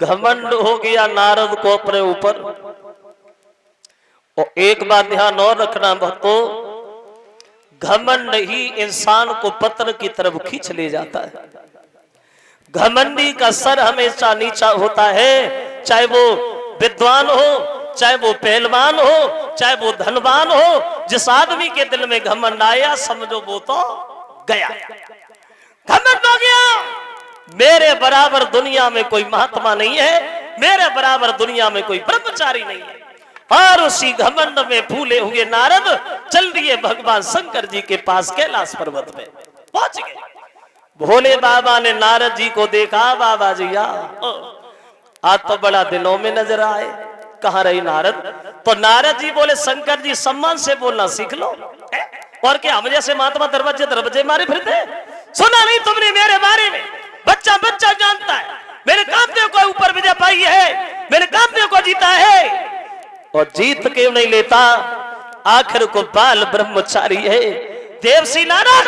घमंड हो गया नारद को अपने ऊपर। और एक बात ध्यान और रखना भक्तों, घमंड ही इंसान को पतन की तरफ खींच ले जाता है। घमंडी का सर हमेशा नीचा होता है, चाहे वो विद्वान हो, चाहे वो पहलवान हो, चाहे वो धनवान हो। जिस आदमी के दिल में घमंड आया समझो वो तो गया, घमंड हो गया। मेरे बराबर दुनिया में कोई महात्मा नहीं है, मेरे बराबर दुनिया में कोई ब्रह्मचारी नहीं है। और उसी घमंड में फूले हुए नारद चल दिए भगवान शंकर जी के पास कैलाश पर्वत में पहुंच गए। भोले बाबा ने नारद जी को देखा, बाबा जी आज तो बड़ा दिनों में नजर आए, कहाँ रही नारद? तो नारद जी बोले, शंकर जी सम्मान से बोलना सीख लो। और क्या हम जैसे महात्मा दरवाजे दरवाजे मारे फिरते? सुना नहीं तुमने मेरे बारे में? बच्चा बच्चा जानता है मेरे कामदेव को ऊपर विजय पाई है, मेरे कामदेव को जीता है। और जीत क्यों नहीं लेता? आखिर को बाल ब्रह्मचारी है। देवसी नारद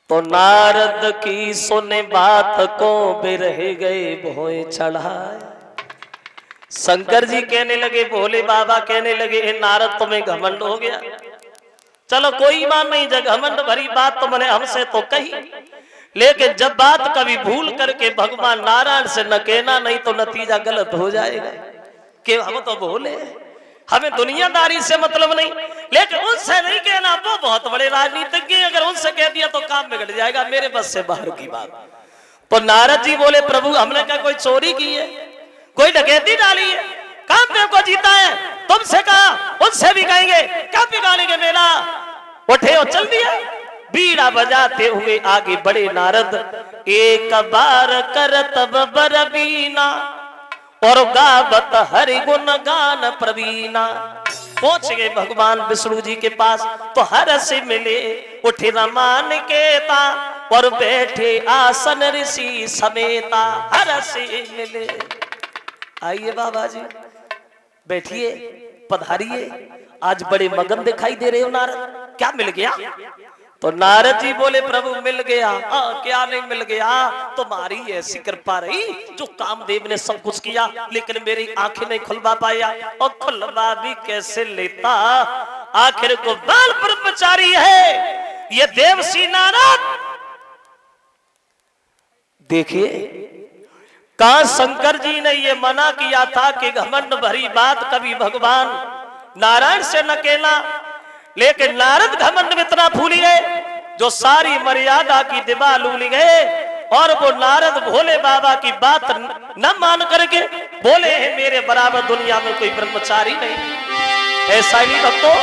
तो नारद की सुने बात को बिरह गए भोए चढ़ाए। शंकर जी कहने लगे, भोले बाबा कहने लगे, नारद तुम्हें घमंड हो गया। चलो कोई मान नहीं, जब घमंड भरी बात तुमने हमसे तो कही, लेकिन जब बात कभी भूल करके भगवान नारायण से न कहना, नहीं तो नतीजा गलत हो जाएगा। कि हम तो भोले, हमें दुनियादारी से मतलब नहीं, लेकिन उनसे नहीं कहना, वो बहुत बड़े राजनीतिज्ञ हैं, अगर उनसे कह दिया तो काम बिगड़ जाएगा, मेरे बस से बाहर की बात। तो नारद जी बोले, प्रभु हमने क्या कोई चोरी की है, कोई डकैती डाली है? कामदेव को जीता है, तुमसे कहा, उनसे भी कहेंगे, क्या बिगाड़ेंगे मेरा? उठे और चल दिया। बीड़ा बजाते हुए आगे बढ़े नारद, एक बार करत बबर बीना और गावत हरि गुण गान प्रवीणा। पहुंच गए भगवान विष्णु जी के पास, तो हर से मिले उठे रमान केता और बैठे आसन ऋषि समेता। हर से मिले, आइए बाबा जी बैठिए, पधारिए, आज बड़े मगन दिखाई दे रहे हो नारद, क्या मिल गया? तो नारद जी बोले, प्रभु मिल गया। क्या नहीं मिल गया? तुम्हारी ऐसी कृपा रही जो कामदेव ने सब कुछ किया, लेकिन मेरी आंखें नहीं खुलवा पाया। और खुलवा भी कैसे लेता? आखिर को बाल ब्रह्मचारी है ये देवसी नारद। देखिए, कहां शंकर जी ने ये मना किया था कि घमंड भरी बात कभी भगवान नारायण से न कहना, लेकिन नारद घमंड में इतना भूल गए जो सारी मर्यादा की दीवार लूल गए। और वो नारद भोले बाबा की बात न मान करके बोले, है मेरे बराबर दुनिया में कोई ब्रह्मचारी नहीं। ऐसा ही भक्तों,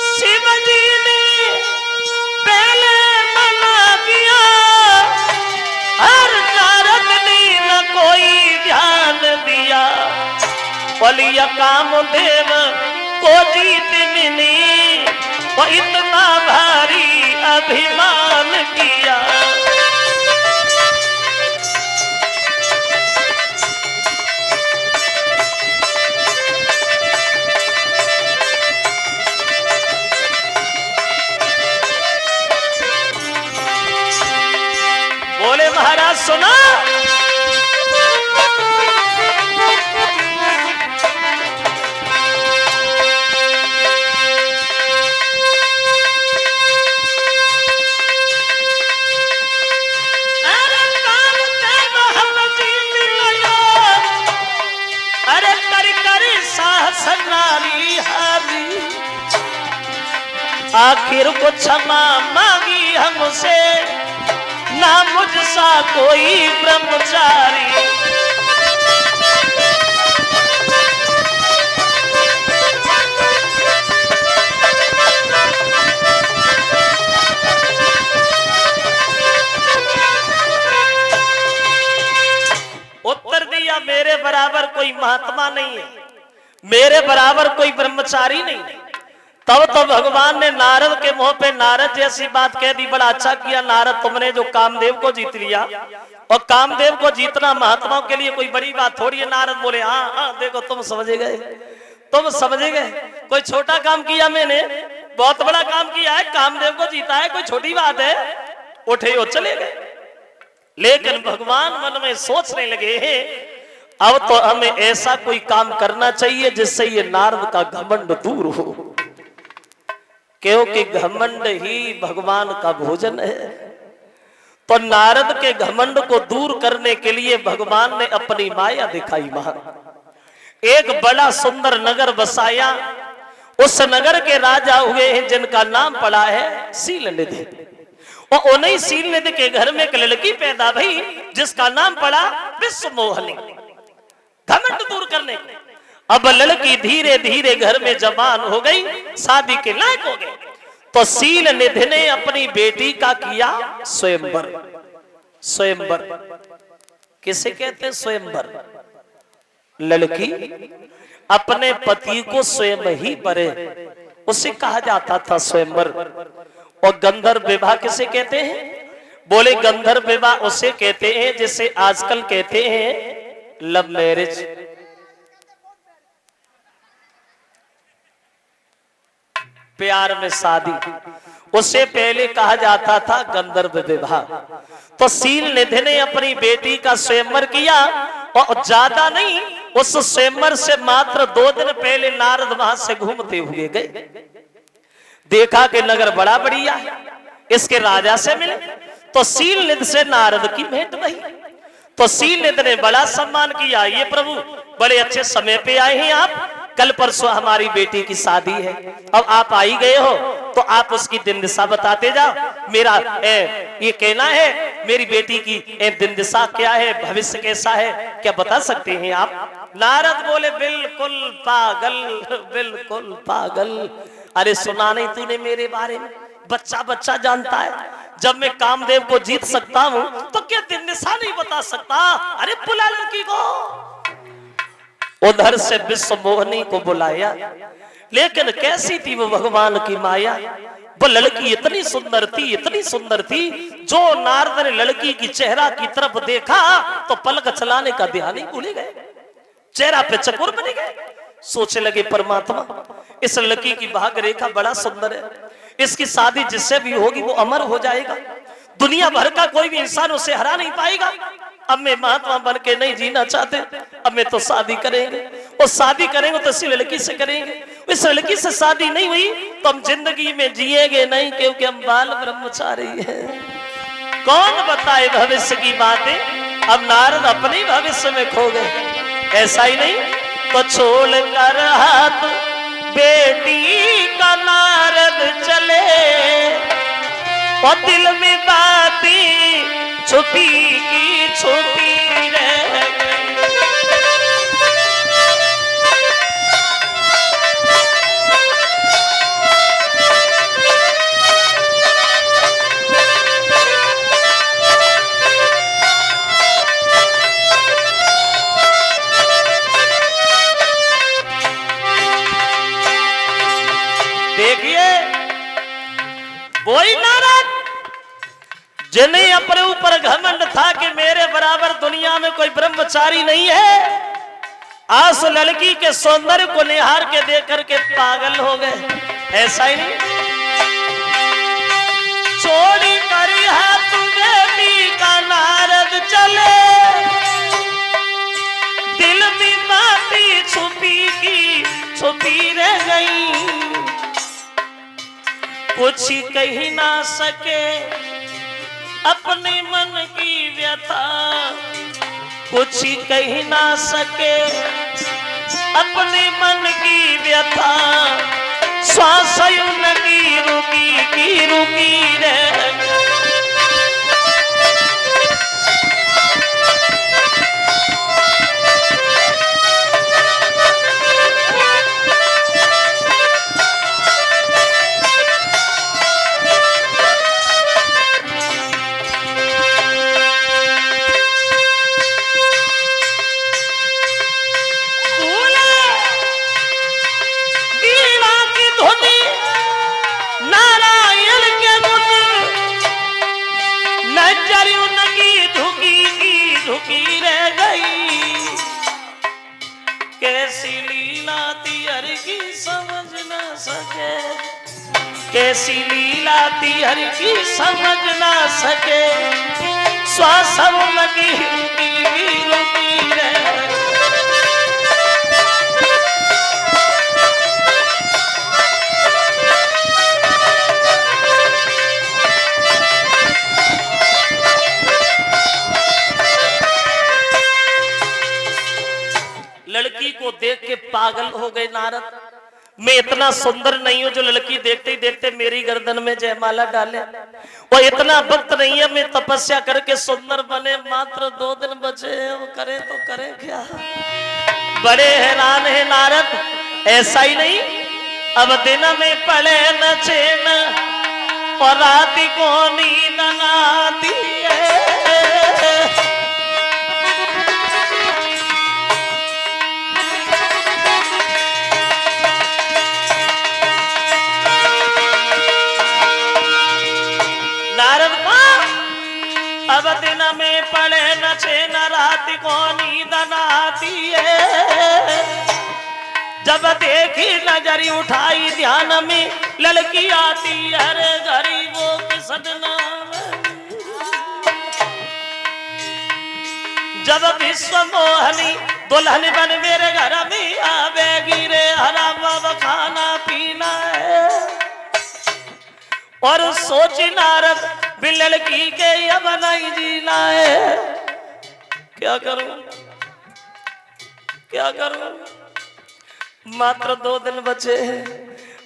शिव जी ने पहले मना किया, हर नारद ने न कोई ध्यान दिया। बलिया कामदेव को जीत मिली, वो इतना भारी अभिमान किया। बोले महाराज सुना, आखिर को क्षमा मांगी हमसे, ना मुझसा कोई ब्रह्मचारी। उत्तर दिया, मेरे बराबर कोई महात्मा नहीं है, मेरे बराबर कोई ब्रह्मचारी नहीं है। तब तो भगवान ने नारद के मुंह पे नारद जैसी बात कह दी, बड़ा अच्छा किया नारद, तुमने जो कामदेव को जीत लिया। और कामदेव को जीतना महात्माओं के लिए कोई बड़ी बात थोड़ी है। नारद बोले हाँ हाँ देखो तुम समझे गए, तुम समझे गए, कोई छोटा काम किया मैंने, बहुत बड़ा काम किया है, कामदेव को जीता है, कोई छोटी बात है। उठे और चले गए। लेकिन भगवान मन में सोचने लगे अब तो हमें ऐसा कोई काम करना चाहिए जिससे ये नारद का घमंड दूर हो, क्योंकि घमंड ही भगवान का भोजन है। तो नारद के घमंड को दूर करने के लिए भगवान ने अपनी माया दिखाई। महान एक बड़ा सुंदर नगर बसाया। उस नगर के राजा हुए हैं जिनका नाम पड़ा है शीलनिधि। और उन्हीं शीलनिधि के घर में एक लड़की पैदा भई जिसका नाम पड़ा विश्वमोहिनी। घमंड दूर करने के अब लड़की धीरे धीरे घर में जवान हो गई, शादी के लायक हो गई। तो शीलनिधि ने अपनी बेटी का किया स्वयंवर। स्वयंवर किसे कहते हैं? स्वयंवर। लड़की अपने पति को स्वयं ही वरे, उसे कहा जाता था स्वयंवर। और गंधर्व विवाह किसे कहते हैं? बोले गंधर्व विवाह उसे कहते हैं जिसे आजकल कहते हैं लव मैरिज। प्यार में शादी, उससे पहले कहा जाता था गंधर्व विवाह। तो शीलनिधि ने अपनी बेटी का स्वयंवर किया। और ज्यादा नहीं, उस स्वयंवर से मात्र 2 दिन पहले नारद वहां से घूमते हुए गए। देखा कि नगर बड़ा बढ़िया है, इसके राजा से मिले। तो शीलनिधि से नारद की भेंट रही। तो शीलनिधि ने बड़ा सम्मान किया। ये प्रभु बड़े अच्छे समय पे आए हैं आप, कल परसों हमारी बेटी की शादी है, अब आप आई गए हो तो आप उसकी दिन दिशा बताते जाओ। मेरा ये कहना है मेरी बेटी की दिन दिशा क्या है, भविष्य कैसा है, क्या बता सकते हैं आप? नारद बोले बिल्कुल पागल, बिल्कुल पागल। अरे सुना नहीं तूने मेरे बारे में? बच्चा बच्चा जानता है। जब मैं कामदेव को जीत सकता हूं तो क्या दिन दिशा नहीं बता सकता? अरे बुला लड़की को। उधर से विश्वमोहिनी को बुलाया। लेकिन कैसी थी वो भगवान की माया? वो लड़की इतनी सुंदर थी, इतनी सुंदर थी, जो नारद ने लड़की की चेहरा की तरफ देखा तो पलक चलाने का ध्यान ही भूल गए, चेहरा पे चकोर बने गए। सोचने लगे परमात्मा इस लड़की की भाग्य रेखा बड़ा सुंदर है, इसकी शादी जिससे भी होगी वो अमर हो जाएगा, दुनिया भर का कोई भी इंसान उसे हरा नहीं पाएगा। अब मैं महात्मा बन के नहीं जीना चाहते, अब मैं तो शादी करेंगे। और शादी करेंगे तो इसी लड़की से करेंगे। इस लड़की से शादी नहीं हुई तो हम जिंदगी में जिएंगे नहीं, क्योंकि हम बाल ब्रह्मचारी हैं। कौन बताए भविष्य की बातें? अब नारद अपने भविष्य में खो गए। ऐसा ही नहीं तो छोड़ कर हाथ बेटी का नारद चले, और दिल में बातें छुपी की छुपी रह गई। देखिए वही नारद जिन्हें अपने ऊपर घमंड था कि मेरे बराबर दुनिया में कोई ब्रह्मचारी नहीं है, आज लड़की के सौंदर्य को निहार के देख करके पागल हो गए। ऐसा ही नहीं, छोड़ी करी हाथ बेटी का नारद चले, दिल में बातें छुपी की छुपी रह गई, कुछ कही ना सके अपने मन की व्यथा, कुछ कही ना सके अपने मन की व्यथा, श्वास लगी रुकी की रुकी रह गई। रुकी रह गई। कैसी लीला थी हर की समझ ना सके, कैसी लीला थी हर की समझ ना सके, श्वासों लगी रुकी रह। लड़की को देख के पागल हो गए नारद। मैं इतना सुंदर नहीं हूं जो लड़की देखते ही देखते मेरी गर्दन में जयमाला डाले। वो इतना वक्त नहीं है मैं तपस्या करके सुंदर बने। मात्र 2 दिन बचे हैं, वो करे तो करे क्या। बड़े हैरान है नारद। ऐसा ही नहीं, अब दिन में पड़े न चैन और रात को नींद न आती है। अब दिन में पड़े न चैन रात को नींद न आती है। जब देखी नजरी उठाई ध्यान में लड़की आती है, रे गरीबों की सदना में। जब विश्व मोहनी दुल्हन बन मेरे घर में आवेगी रे, हराम अब खाना पीना है। और सोची नारद बिन लड़की के अब नहीं जीना है। क्या करूं क्या करूं, मात्र 2 दिन बचे हैं।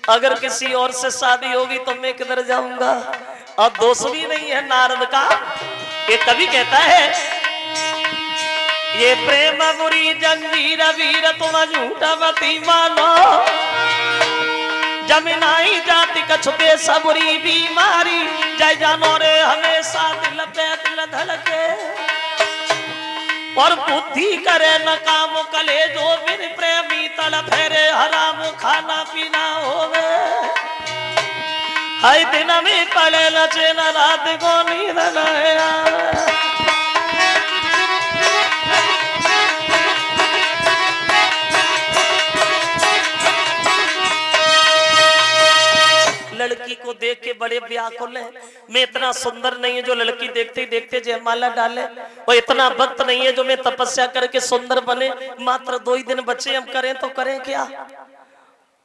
अगर किसी और से शादी होगी तो मैं किधर जाऊंगा। अब दोष भी नहीं है नारद का। ये कवि कहता है, ये प्रेम बुरी जंजीर वीर तुम झूठा मती मानो, जमीनाई जाति कछुते सबरी बीमारी, जय जानो रे हमेशा दिल पे दिल धड़के। और बुद्धि करे न काम कले जो बिन प्रेमी तड़प रे, हराम खाना पीना होवे। हर दिन में पड़े न चैन रात को नींद न आवे। लड़की को देख के बड़े व्याकुल है। मैं इतना सुंदर नहीं है जो लड़की देखते ही देखते जयमाला डाले, और इतना वक्त नहीं है जो मैं तपस्या करके सुंदर बने। मात्र 2 ही दिन बचे, हम करें तो करें क्या।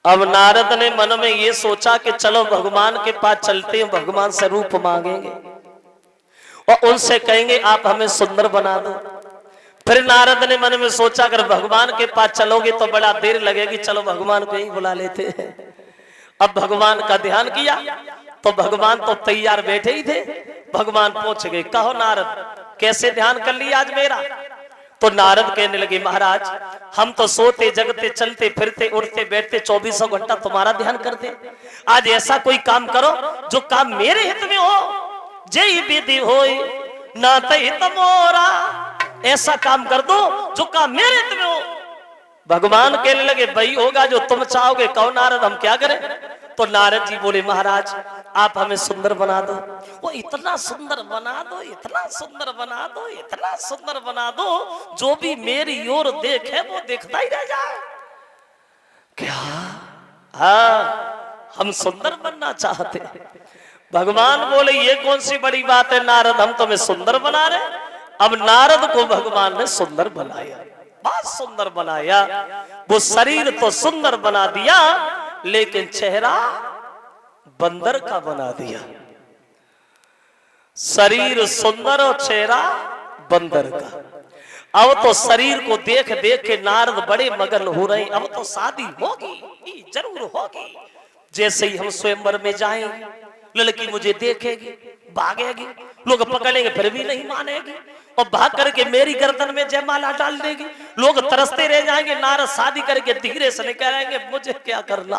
अब नारद ने मन में ये सोचा कि चलो भगवान के पास चलते हैं, भगवान से रूप मांगेंगे और उनसे कहेंगे आप हमें सुंदर बना दो। फिर नारद ने मन में सोचा अगर भगवान के पास चलोगे तो बड़ा देर लगेगी, चलो भगवान को ही बुला लेते हैं। अब भगवान का ध्यान किया तो भगवान तो तैयार बैठे ही थे। भगवान पहुंच गए। कहो नारद कैसे ध्यान कर लिया आज मेरा। तो नारद कहने लगे महाराज हम तो सोते जगते चलते फिरते उठते बैठते 24 घंटा तुम्हारा ध्यान करते। आज ऐसा कोई काम करो जो काम मेरे हित में हो। जय विधि होए ना हित मोरा, ऐसा काम कर दो जो काम मेरे हित में हो। भगवान कहने लगे वही होगा जो तुम चाहोगे। कहो नारद हम क्या करें। तो नारद जी बोले महाराज आप हमें सुंदर बना दो। वो इतना सुंदर बना दो, इतना सुंदर बना दो, इतना सुंदर बना दो जो भी मेरी ओर देखे वो देखता ही रह जाए। क्या हाँ हम सुंदर बनना चाहते। भगवान बोले ये कौन सी बड़ी बात है नारद, हम तुम्हें सुंदर बना रहे। अब नारद को भगवान ने सुंदर बनाया, बहुत सुंदर बनाया। वो शरीर तो सुंदर बना दिया लेकिन चेहरा बंदर का बना दिया। शरीर सुंदर और चेहरा बंदर का। अब तो शरीर को देख देख के नारद बड़े मगन हो रहे। अब तो शादी होगी, जरूर होगी। जैसे ही हम स्वयंवर में जाएंगे लड़की मुझे देखेगी, भागेगी, लोग पकड़ेंगे फिर भी नहीं मानेगी और भाग करके मेरी गर्दन में जयमाला डाल देगी। लोग तरसते रह जाएंगे। नारद शादी करके धीरे से निकलेंगे, मुझे क्या करना।